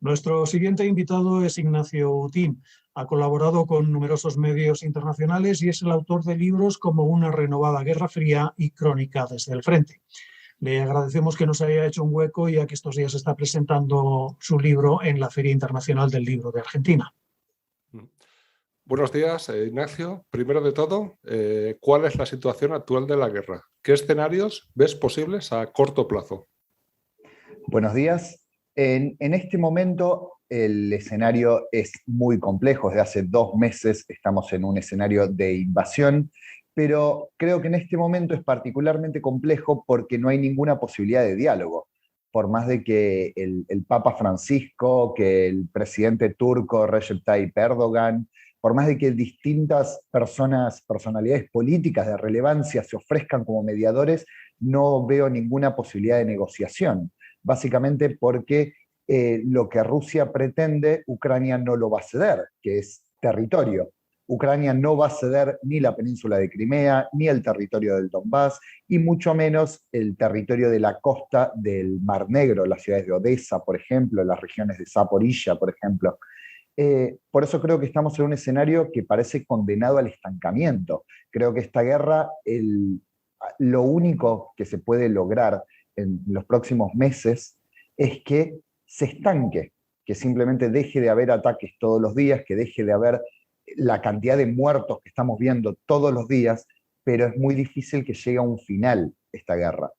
Nuestro siguiente invitado es Ignacio Utín. Ha colaborado con numerosos medios internacionales y es el autor de libros como Una renovada Guerra Fría y Crónica desde el frente. Le agradecemos que nos haya hecho un hueco, ya que estos días está presentando su libro en la Feria Internacional del Libro de Argentina. Buenos días, Ignacio. Primero de todo, ¿cuál es la situación actual de la guerra? ¿Qué escenarios ves posibles a corto plazo? Buenos días. En este momento el escenario es muy complejo. Desde hace 2 meses estamos en un escenario de invasión, pero creo que en este momento es particularmente complejo porque no hay ninguna posibilidad de diálogo. Por más de que el Papa Francisco, que el presidente turco Recep Tayyip Erdogan, por más de que distintas personalidades políticas de relevancia se ofrezcan como mediadores, no veo ninguna posibilidad de negociación. Básicamente porque lo que Rusia pretende, Ucrania no lo va a ceder, que es territorio. Ucrania no va a ceder ni la península de Crimea, ni el territorio del Donbass, y mucho menos el territorio de la costa del Mar Negro, las ciudades de Odessa, por ejemplo, las regiones de Zaporizhia, por ejemplo. Por eso creo que estamos en un escenario que parece condenado al estancamiento. Creo que esta guerra, lo único que se puede lograr en los próximos meses es que se estanque, que simplemente deje de haber ataques todos los días, que deje de haber la cantidad de muertos que estamos viendo todos los días, pero es muy difícil que llegue a un final esta guerra,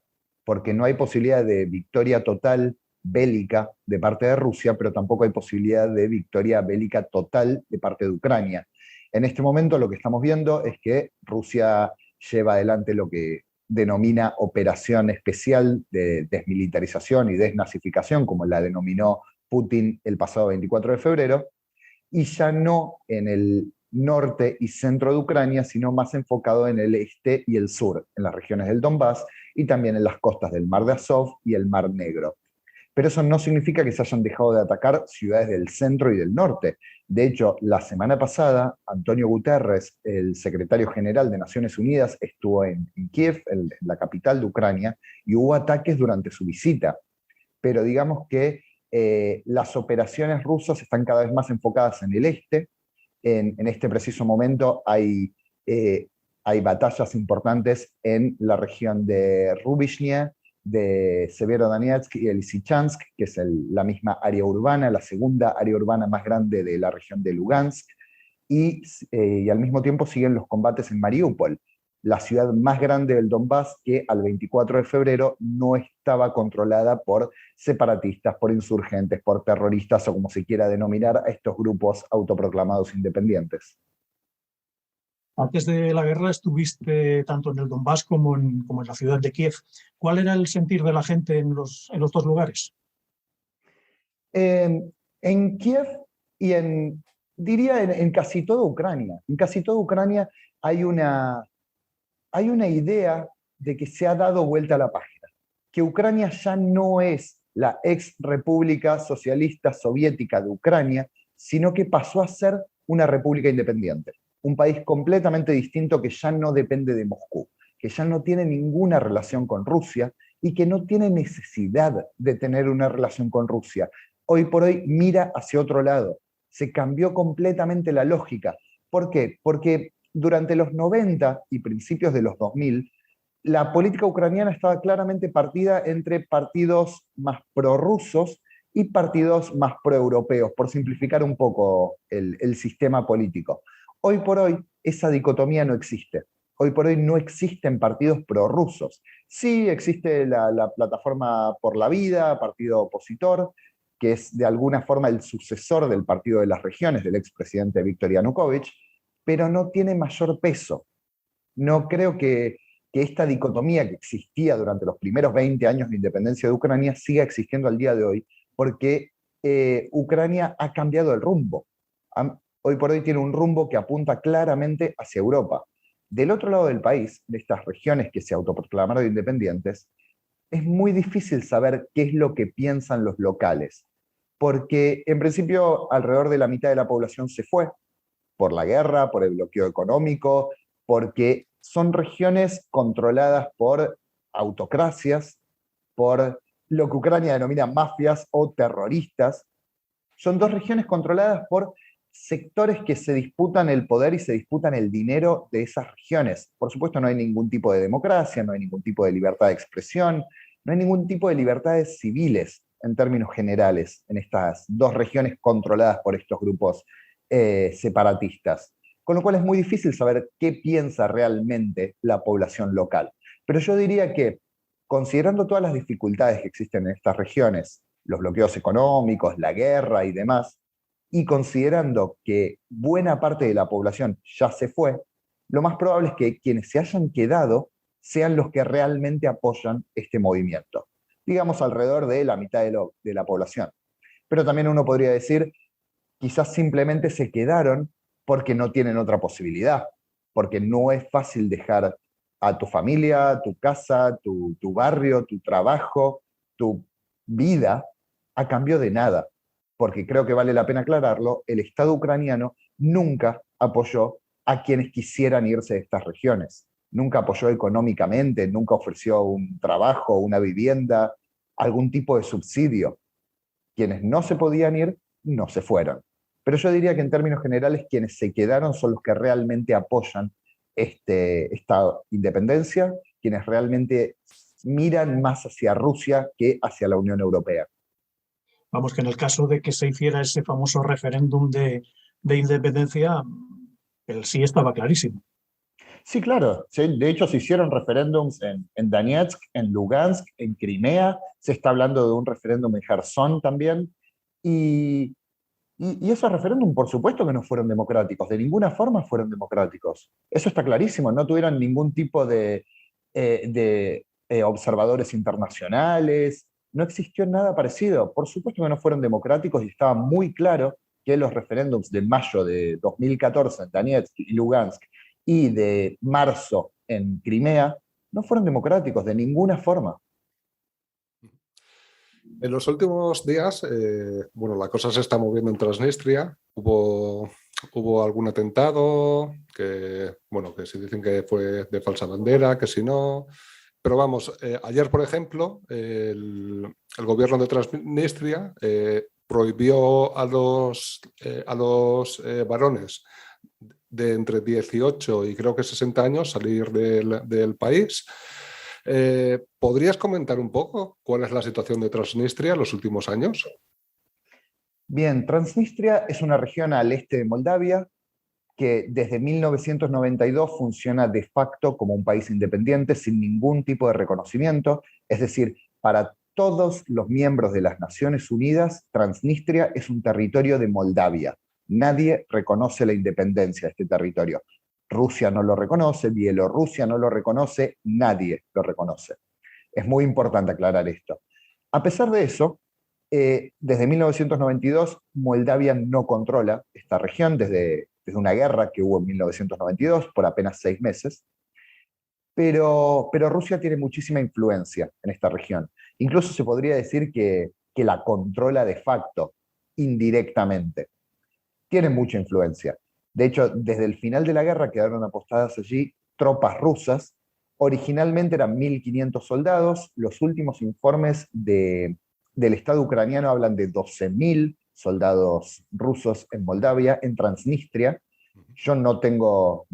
porque no hay posibilidad de victoria total bélica de parte de Rusia, pero tampoco hay posibilidad de victoria bélica total de parte de Ucrania. En este momento lo que estamos viendo es que Rusia lleva adelante lo que denomina operación especial de desmilitarización y desnazificación, como la denominó Putin el pasado 24 de febrero, y ya no en el norte y centro de Ucrania, sino más enfocado en el este y el sur, en las regiones del Donbass y también en las costas del Mar de Azov y el Mar Negro. Pero eso no significa que se hayan dejado de atacar ciudades del centro y del norte. De hecho, la semana pasada, Antonio Guterres, el secretario general de Naciones Unidas, estuvo en Kiev, la capital de Ucrania, y hubo ataques durante su visita. Pero digamos que las operaciones rusas están cada vez más enfocadas en el este. En este preciso momento hay batallas importantes en la región de Rubizhnia, de Severodonetsk y el Lysychansk, que es la misma área urbana, la segunda área urbana más grande de la región de Lugansk, y al mismo tiempo siguen los combates en Mariupol, la ciudad más grande del Donbass, que al 24 de febrero no estaba controlada por separatistas, por insurgentes, por terroristas, o como se quiera denominar a estos grupos autoproclamados independientes. Antes de la guerra estuviste tanto en el Donbass como en la ciudad de Kiev. ¿Cuál era el sentir de la gente en los dos lugares? En Kiev y diría en casi toda Ucrania. En casi toda Ucrania hay una idea de que se ha dado vuelta a la página, que Ucrania ya no es la ex república socialista soviética de Ucrania, sino que pasó a ser una república independiente. Un país completamente distinto que ya no depende de Moscú, que ya no tiene ninguna relación con Rusia y que no tiene necesidad de tener una relación con Rusia. Hoy por hoy mira hacia otro lado. Se cambió completamente la lógica. ¿Por qué? Porque durante los 90 y principios de los 2000, la política ucraniana estaba claramente partida entre partidos más prorrusos y partidos más proeuropeos, por simplificar un poco el sistema político. Hoy por hoy esa dicotomía no existe. Hoy por hoy no existen partidos prorrusos. Sí existe la Plataforma por la Vida, partido opositor, que es de alguna forma el sucesor del Partido de las Regiones, del expresidente Viktor Yanukovych, pero no tiene mayor peso. No creo que esta dicotomía que existía durante los primeros 20 años de independencia de Ucrania siga existiendo al día de hoy, porque Ucrania ha cambiado el rumbo. Hoy por hoy tiene un rumbo que apunta claramente hacia Europa. Del otro lado del país, de estas regiones que se autoproclamaron independientes, es muy difícil saber qué es lo que piensan los locales, porque en principio alrededor de la mitad de la población se fue, por la guerra, por el bloqueo económico, porque son regiones controladas por autocracias, por lo que Ucrania denomina mafias o terroristas, Son dos regiones controladas por sectores que se disputan el poder y se disputan el dinero de esas regiones. Por supuesto, no hay ningún tipo de democracia, no hay ningún tipo de libertad de expresión, no hay ningún tipo de libertades civiles en términos generales en estas dos regiones controladas por estos grupos separatistas. Con lo cual es muy difícil saber qué piensa realmente la población local. Pero yo diría que, considerando todas las dificultades que existen en estas regiones, los bloqueos económicos, la guerra y demás, y considerando que buena parte de la población ya se fue, lo más probable es que quienes se hayan quedado sean los que realmente apoyan este movimiento. Digamos alrededor de la mitad de la población. Pero también uno podría decir, quizás simplemente se quedaron porque no tienen otra posibilidad, porque no es fácil dejar a tu familia, tu casa, tu barrio, tu trabajo, tu vida, a cambio de nada. Porque creo que vale la pena aclararlo, el Estado ucraniano nunca apoyó a quienes quisieran irse de estas regiones. Nunca apoyó económicamente, nunca ofreció un trabajo, una vivienda, algún tipo de subsidio. Quienes no se podían ir, no se fueron. Pero yo diría que en términos generales quienes se quedaron son los que realmente apoyan esta independencia, quienes realmente miran más hacia Rusia que hacia la Unión Europea. Vamos, que en el caso de que se hiciera ese famoso referéndum de independencia, el sí estaba clarísimo. Sí, claro. Sí, de hecho, se hicieron referéndums en Donetsk, en Lugansk, en Crimea. Se está hablando de un referéndum en Gerson también. Y esos referéndums, por supuesto que no fueron democráticos. De ninguna forma fueron democráticos. Eso está clarísimo. No tuvieron ningún tipo de observadores internacionales. No existió nada parecido. Por supuesto que no fueron democráticos y estaba muy claro que los referéndums de mayo de 2014 en Donetsk y Lugansk y de marzo en Crimea no fueron democráticos de ninguna forma. En los últimos días, la cosa se está moviendo en Transnistria. Hubo algún atentado que si dicen que fue de falsa bandera, que si no. Pero vamos, ayer, por ejemplo, el gobierno de Transnistria prohibió a los varones de entre 18 y creo que 60 años salir del país. ¿Podrías comentar un poco cuál es la situación de Transnistria en los últimos años? Bien, Transnistria es una región al este de Moldavia que desde 1992 funciona de facto como un país independiente sin ningún tipo de reconocimiento. Es decir, para todos los miembros de las Naciones Unidas, Transnistria es un territorio de Moldavia. Nadie reconoce la independencia de este territorio. Rusia no lo reconoce, Bielorrusia no lo reconoce, nadie lo reconoce. Es muy importante aclarar esto. A pesar de eso, desde 1992 Moldavia no controla esta región desde una guerra que hubo en 1992 por apenas 6 meses, pero Rusia tiene muchísima influencia en esta región. Incluso se podría decir que la controla de facto, indirectamente. Tiene mucha influencia. De hecho, desde el final de la guerra quedaron apostadas allí tropas rusas. Originalmente eran 1.500 soldados. Los últimos informes del Estado ucraniano hablan de 12.000 soldados rusos en Moldavia, en Transnistria. Yo no tengo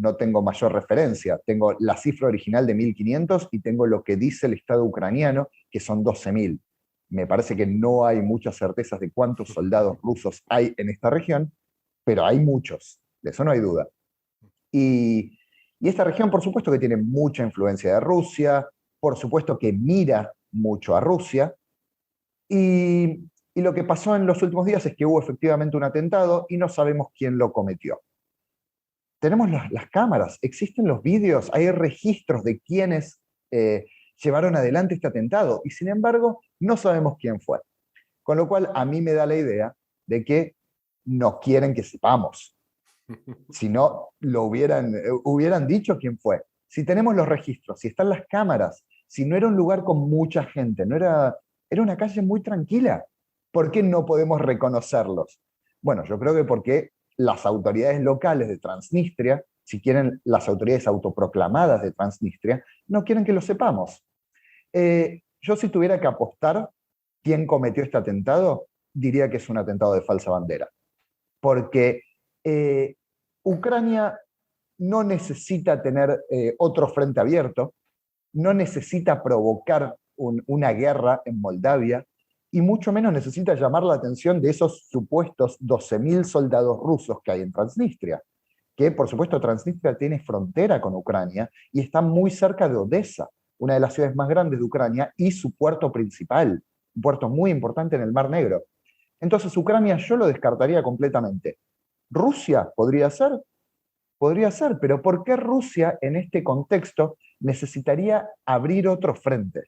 mayor referencia. Tengo la cifra original de 1.500 y tengo lo que dice el Estado ucraniano, que son 12.000. Me parece que no hay muchas certezas de cuántos soldados rusos hay en esta región, pero hay muchos, de eso no hay duda. Y esta región, por supuesto, que tiene mucha influencia de Rusia, por supuesto que mira mucho a Rusia, y lo que pasó en los últimos días es que hubo efectivamente un atentado y no sabemos quién lo cometió. Tenemos las cámaras, existen los vídeos, hay registros de quienes llevaron adelante este atentado, y sin embargo no sabemos quién fue. Con lo cual a mí me da la idea de que no quieren que sepamos. Si no, lo hubieran dicho quién fue. Si tenemos los registros, si están las cámaras, si no era un lugar con mucha gente, era una calle muy tranquila, ¿por qué no podemos reconocerlos? Bueno, yo creo que porque las autoridades locales de Transnistria, si quieren las autoridades autoproclamadas de Transnistria, no quieren que lo sepamos. Yo si tuviera que apostar quién cometió este atentado, diría que es un atentado de falsa bandera. Porque Ucrania no necesita tener otro frente abierto, no necesita provocar una guerra en Moldavia, y mucho menos necesita llamar la atención de esos supuestos 12.000 soldados rusos que hay en Transnistria, que por supuesto Transnistria tiene frontera con Ucrania y está muy cerca de Odessa, una de las ciudades más grandes de Ucrania y su puerto principal, un puerto muy importante en el Mar Negro. Entonces Ucrania yo lo descartaría completamente. ¿Rusia podría ser? Podría ser, pero ¿por qué Rusia en este contexto necesitaría abrir otro frente?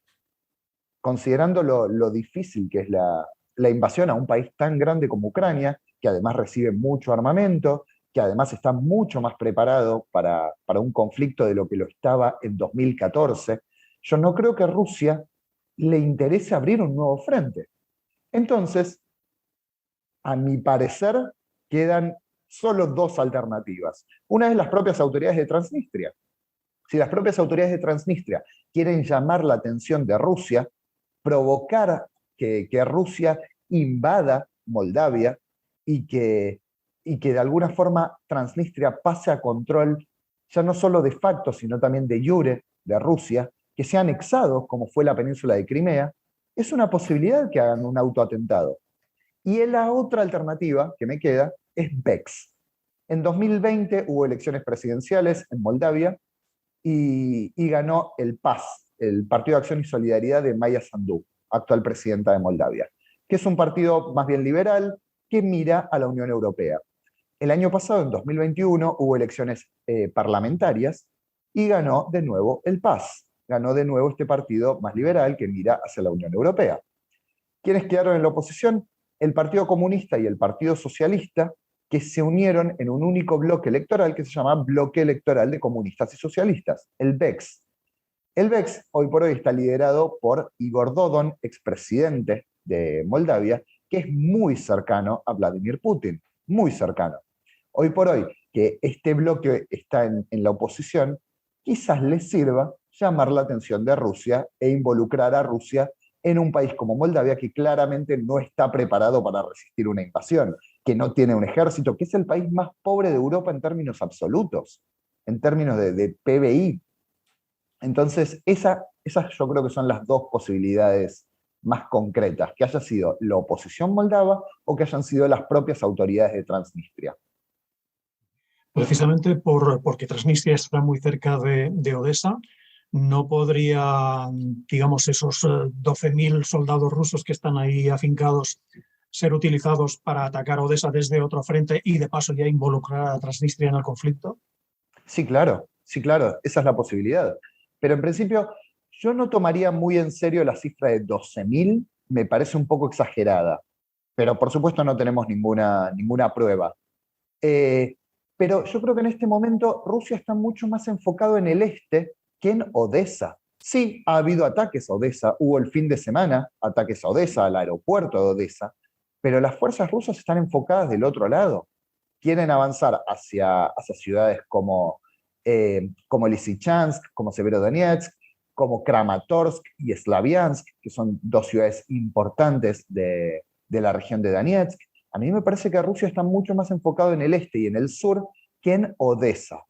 Considerando lo difícil que es la invasión a un país tan grande como Ucrania, que además recibe mucho armamento, que además está mucho más preparado para un conflicto de lo que lo estaba en 2014, yo no creo que a Rusia le interese abrir un nuevo frente. Entonces, a mi parecer, quedan solo dos alternativas. Una es las propias autoridades de Transnistria. Si las propias autoridades de Transnistria quieren llamar la atención de Rusia, provocar que Rusia invada Moldavia y que de alguna forma Transnistria pase a control, ya no solo de facto, sino también de jure de Rusia, que sea anexado, como fue la península de Crimea, es una posibilidad que hagan un autoatentado. Y la otra alternativa que me queda es BEX. En 2020 hubo elecciones presidenciales en Moldavia y ganó el PAS, el Partido de Acción y Solidaridad de Maya Sandu, actual presidenta de Moldavia, que es un partido más bien liberal que mira a la Unión Europea. El año pasado, en 2021, hubo elecciones parlamentarias y ganó de nuevo el PAS, ganó de nuevo este partido más liberal que mira hacia la Unión Europea. ¿Quiénes quedaron en la oposición? El Partido Comunista y el Partido Socialista, que se unieron en un único bloque electoral que se llama Bloque Electoral de Comunistas y Socialistas, el BEX. El BEX hoy por hoy está liderado por Igor Dodon, expresidente de Moldavia, que es muy cercano a Vladimir Putin, muy cercano. Hoy por hoy, que este bloque está en la oposición, quizás les sirva llamar la atención de Rusia e involucrar a Rusia en un país como Moldavia, que claramente no está preparado para resistir una invasión, que no tiene un ejército, que es el país más pobre de Europa en términos absolutos, en términos de PBI. Entonces, esas yo creo que son las dos posibilidades más concretas, que haya sido la oposición moldava o que hayan sido las propias autoridades de Transnistria. Precisamente porque Transnistria está muy cerca de Odessa, no podría, digamos, esos 12.000 soldados rusos que están ahí afincados ser utilizados para atacar Odessa desde otro frente y de paso ya involucrar a Transnistria en el conflicto. Sí, claro, esa es la posibilidad. Pero en principio yo no tomaría muy en serio la cifra de 12.000, me parece un poco exagerada, pero por supuesto no tenemos ninguna prueba. Pero yo creo que en este momento Rusia está mucho más enfocado en el este que en Odessa. Sí, ha habido ataques a Odessa, hubo el fin de semana ataques a Odessa, al aeropuerto de Odessa, pero las fuerzas rusas están enfocadas del otro lado. Quieren avanzar hacia ciudades como Lysychansk, como Severodonetsk, como Kramatorsk y Slaviansk, que son dos ciudades importantes de la región de Donetsk. A mí me parece que Rusia está mucho más enfocado en el este y en el sur que en Odessa.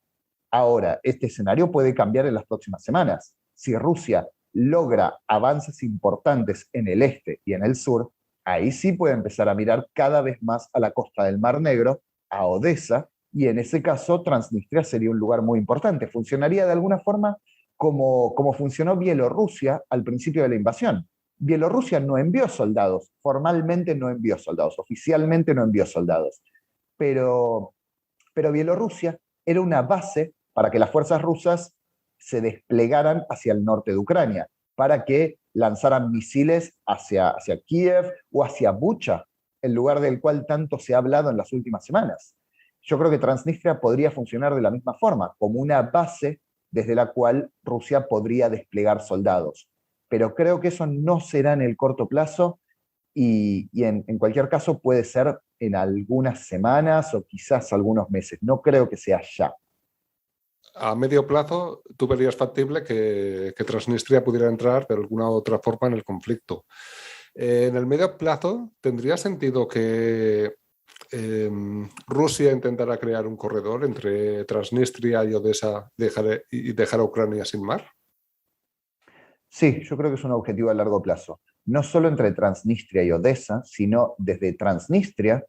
Ahora, este escenario puede cambiar en las próximas semanas. Si Rusia logra avances importantes en el este y en el sur, ahí sí puede empezar a mirar cada vez más a la costa del Mar Negro, a Odessa, y en ese caso Transnistria sería un lugar muy importante. Funcionaría de alguna forma como funcionó Bielorrusia al principio de la invasión. Bielorrusia no envió soldados, formalmente no envió soldados, oficialmente no envió soldados, pero Bielorrusia era una base para que las fuerzas rusas se desplegaran hacia el norte de Ucrania, para que lanzaran misiles hacia Kiev o hacia Bucha, el lugar del cual tanto se ha hablado en las últimas semanas. Yo creo que Transnistria podría funcionar de la misma forma, como una base desde la cual Rusia podría desplegar soldados. Pero creo que eso no será en el corto plazo y en cualquier caso puede ser en algunas semanas o quizás algunos meses. No creo que sea ya. A medio plazo, ¿tú verías factible que Transnistria pudiera entrar de alguna u otra forma en el conflicto? En el medio plazo, ¿tendría sentido que Rusia intentara crear un corredor entre Transnistria y Odessa y dejar a Ucrania sin mar? Sí, yo creo que es un objetivo a largo plazo. No solo entre Transnistria y Odessa, sino desde Transnistria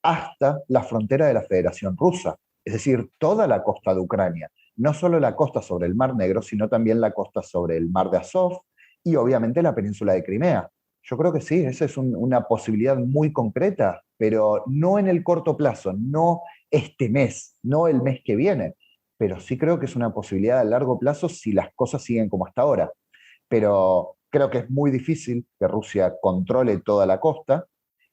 hasta la frontera de la Federación Rusa, es decir, toda la costa de Ucrania. No solo la costa sobre el Mar Negro, sino también la costa sobre el Mar de Azov y obviamente la península de Crimea. Yo creo que sí, esa es una posibilidad muy concreta, pero no en el corto plazo, no este mes, no el mes que viene, pero sí creo que es una posibilidad a largo plazo si las cosas siguen como hasta ahora. Pero creo que es muy difícil que Rusia controle toda la costa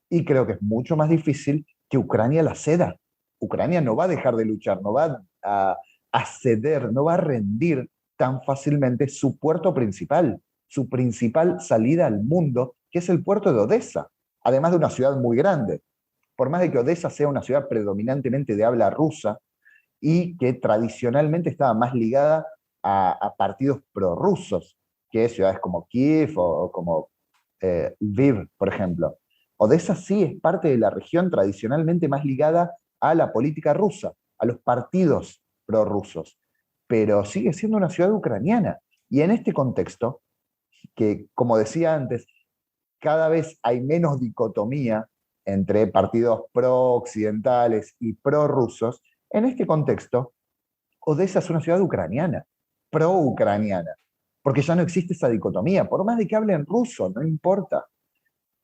y creo que es mucho más difícil que Ucrania la ceda. Ucrania no va a dejar de luchar, no va a ceder, no va a rendir tan fácilmente su puerto principal, su principal salida al mundo, que es el puerto de Odessa, además de una ciudad muy grande. Por más de que Odessa sea una ciudad predominantemente de habla rusa y que tradicionalmente estaba más ligada a partidos prorrusos que ciudades como Kiev o como Lviv, por ejemplo. Odessa sí es parte de la región tradicionalmente más ligada a la política rusa, a los partidos prorrusos, pero sigue siendo una ciudad ucraniana. Y en este contexto, que como decía antes, cada vez hay menos dicotomía entre partidos pro-occidentales y pro-rusos, en este contexto, Odessa es una ciudad ucraniana, pro-ucraniana, porque ya no existe esa dicotomía, por más de que hablen ruso, no importa.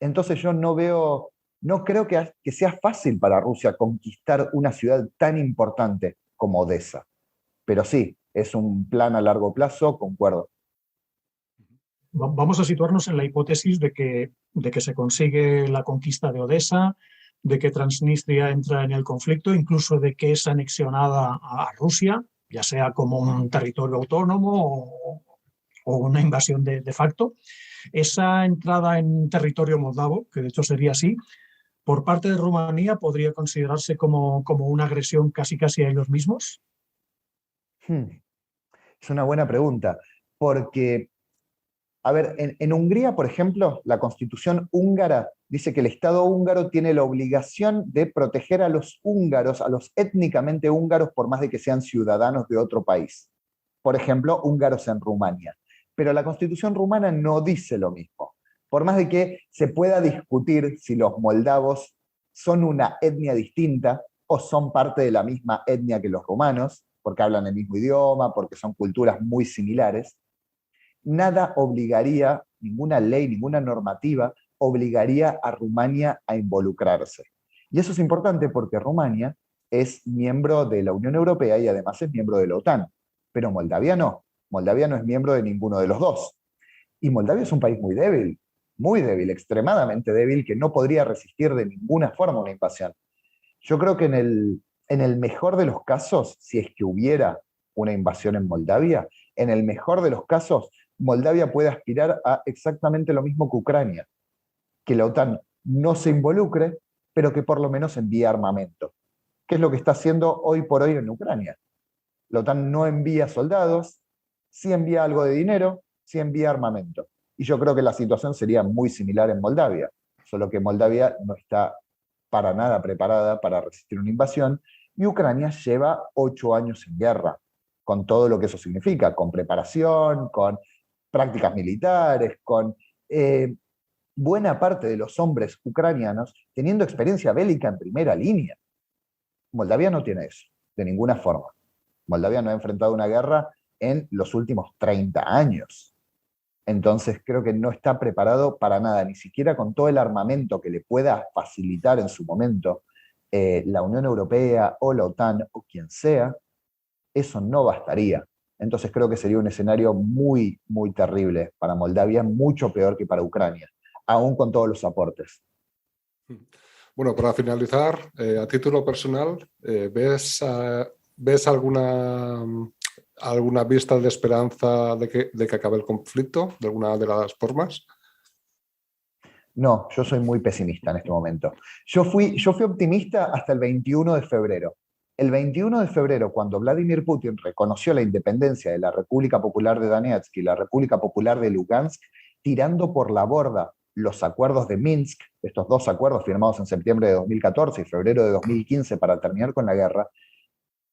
Entonces yo no creo que sea fácil para Rusia conquistar una ciudad tan importante como Odessa. Pero sí, es un plan a largo plazo, concuerdo. Vamos a situarnos en la hipótesis de que se consigue la conquista de Odessa, de que Transnistria entra en el conflicto, incluso de que es anexionada a Rusia, ya sea como un territorio autónomo o una invasión de facto. Esa entrada en territorio moldavo, que de hecho sería así, por parte de Rumanía podría considerarse como una agresión casi a ellos mismos. Es una buena pregunta, porque, a ver, en Hungría, por ejemplo, la constitución húngara dice que el Estado húngaro tiene la obligación de proteger a los húngaros, a los étnicamente húngaros, por más de que sean ciudadanos de otro país. Por ejemplo, húngaros en Rumania. Pero la constitución rumana no dice lo mismo. Por más de que se pueda discutir si los moldavos son una etnia distinta o son parte de la misma etnia que los rumanos, porque hablan el mismo idioma, porque son culturas muy similares, nada obligaría, ninguna ley, ninguna normativa obligaría a Rumania a involucrarse. Y eso es importante porque Rumania es miembro de la Unión Europea y además es miembro de la OTAN, pero Moldavia no. Moldavia no es miembro de ninguno de los dos. Y Moldavia es un país muy débil, extremadamente débil, que no podría resistir de ninguna forma una invasión. Yo creo que en el mejor de los casos, si es que hubiera una invasión en Moldavia, en el mejor de los casos, Moldavia puede aspirar a exactamente lo mismo que Ucrania, que la OTAN no se involucre, pero que por lo menos envíe armamento, que es lo que está haciendo hoy por hoy en Ucrania. La OTAN no envía soldados, sí envía algo de dinero, sí envía armamento. Y yo creo que la situación sería muy similar en Moldavia, solo que Moldavia no está para nada preparada para resistir una invasión, y Ucrania lleva 8 años en guerra, con todo lo que eso significa, con preparación, con prácticas militares, con buena parte de los hombres ucranianos teniendo experiencia bélica en primera línea. Moldavia no tiene eso, de ninguna forma. Moldavia no ha enfrentado una guerra en los últimos 30 años. Entonces creo que no está preparado para nada, ni siquiera con todo el armamento que le pueda facilitar en su momento la Unión Europea o la OTAN o quien sea, eso no bastaría. Entonces creo que sería un escenario muy, muy terrible para Moldavia, mucho peor que para Ucrania, aún con todos los aportes. Bueno, para finalizar, a título personal, ¿ves alguna vista de esperanza de que acabe el conflicto de alguna de las formas? No, yo soy muy pesimista en este momento. Yo fui optimista hasta el 21 de febrero. El 21 de febrero, cuando Vladimir Putin reconoció la independencia de la República Popular de Donetsk y la República Popular de Lugansk, tirando por la borda los acuerdos de Minsk, estos dos acuerdos firmados en septiembre de 2014 y febrero de 2015 para terminar con la guerra,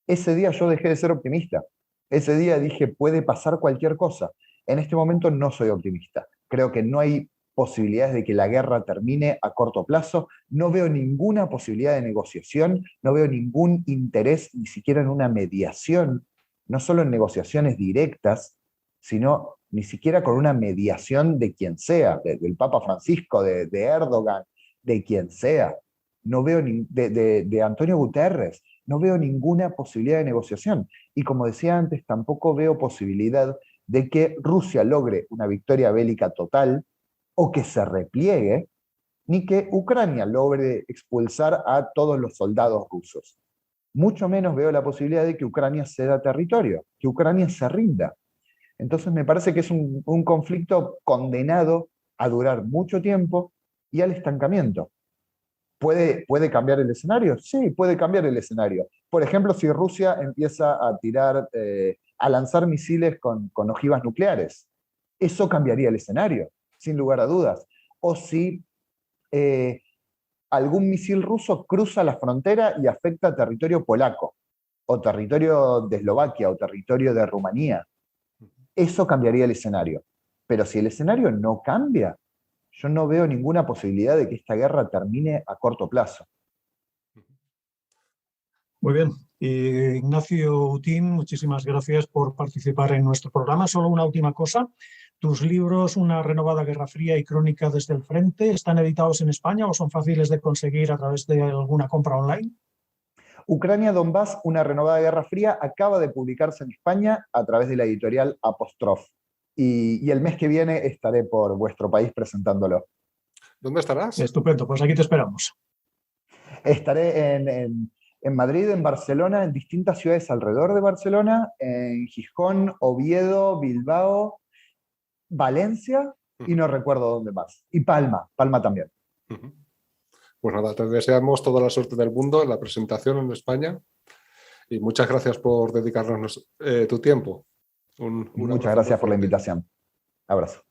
ese día yo dejé de ser optimista. Ese día dije, puede pasar cualquier cosa. En este momento no soy optimista. Creo que no hay posibilidades de que la guerra termine a corto plazo. No veo ninguna posibilidad de negociación, no veo ningún interés ni siquiera en una mediación, no solo en negociaciones directas, sino ni siquiera con una mediación de quien sea, del Papa Francisco, de Erdogan, de quien sea. No veo de Antonio Guterres, no veo ninguna posibilidad de negociación. Y como decía antes, tampoco veo posibilidad de que Rusia logre una victoria bélica total o que se repliegue, ni que Ucrania logre expulsar a todos los soldados rusos. Mucho menos veo la posibilidad de que Ucrania ceda territorio, que Ucrania se rinda. Entonces me parece que es un conflicto condenado a durar mucho tiempo y al estancamiento. ¿Puede cambiar el escenario? Sí, puede cambiar el escenario. Por ejemplo, si Rusia empieza a tirar, a lanzar misiles con ojivas nucleares, eso cambiaría el escenario, sin lugar a dudas. O si algún misil ruso cruza la frontera y afecta territorio polaco, o territorio de Eslovaquia, o territorio de Rumanía, eso cambiaría el escenario. Pero si el escenario no cambia, yo no veo ninguna posibilidad de que esta guerra termine a corto plazo. Muy bien. Ignacio Utín, muchísimas gracias por participar en nuestro programa. Solo una última cosa. ¿Tus libros, Una renovada guerra fría y Crónica desde el frente, están editados en España o son fáciles de conseguir a través de alguna compra online? Ucrania Donbass, una renovada guerra fría, acaba de publicarse en España a través de la editorial Apostrof. Y el mes que viene estaré por vuestro país presentándolo. ¿Dónde estarás? Estupendo, pues aquí te esperamos. Estaré en Madrid, en Barcelona, en distintas ciudades alrededor de Barcelona, en Gijón, Oviedo, Bilbao, Valencia y no recuerdo dónde más. Y Palma también. Pues nada, te deseamos toda la suerte del mundo en la presentación en España y muchas gracias por dedicarnos tu tiempo. Muchas gracias por la invitación. Abrazo.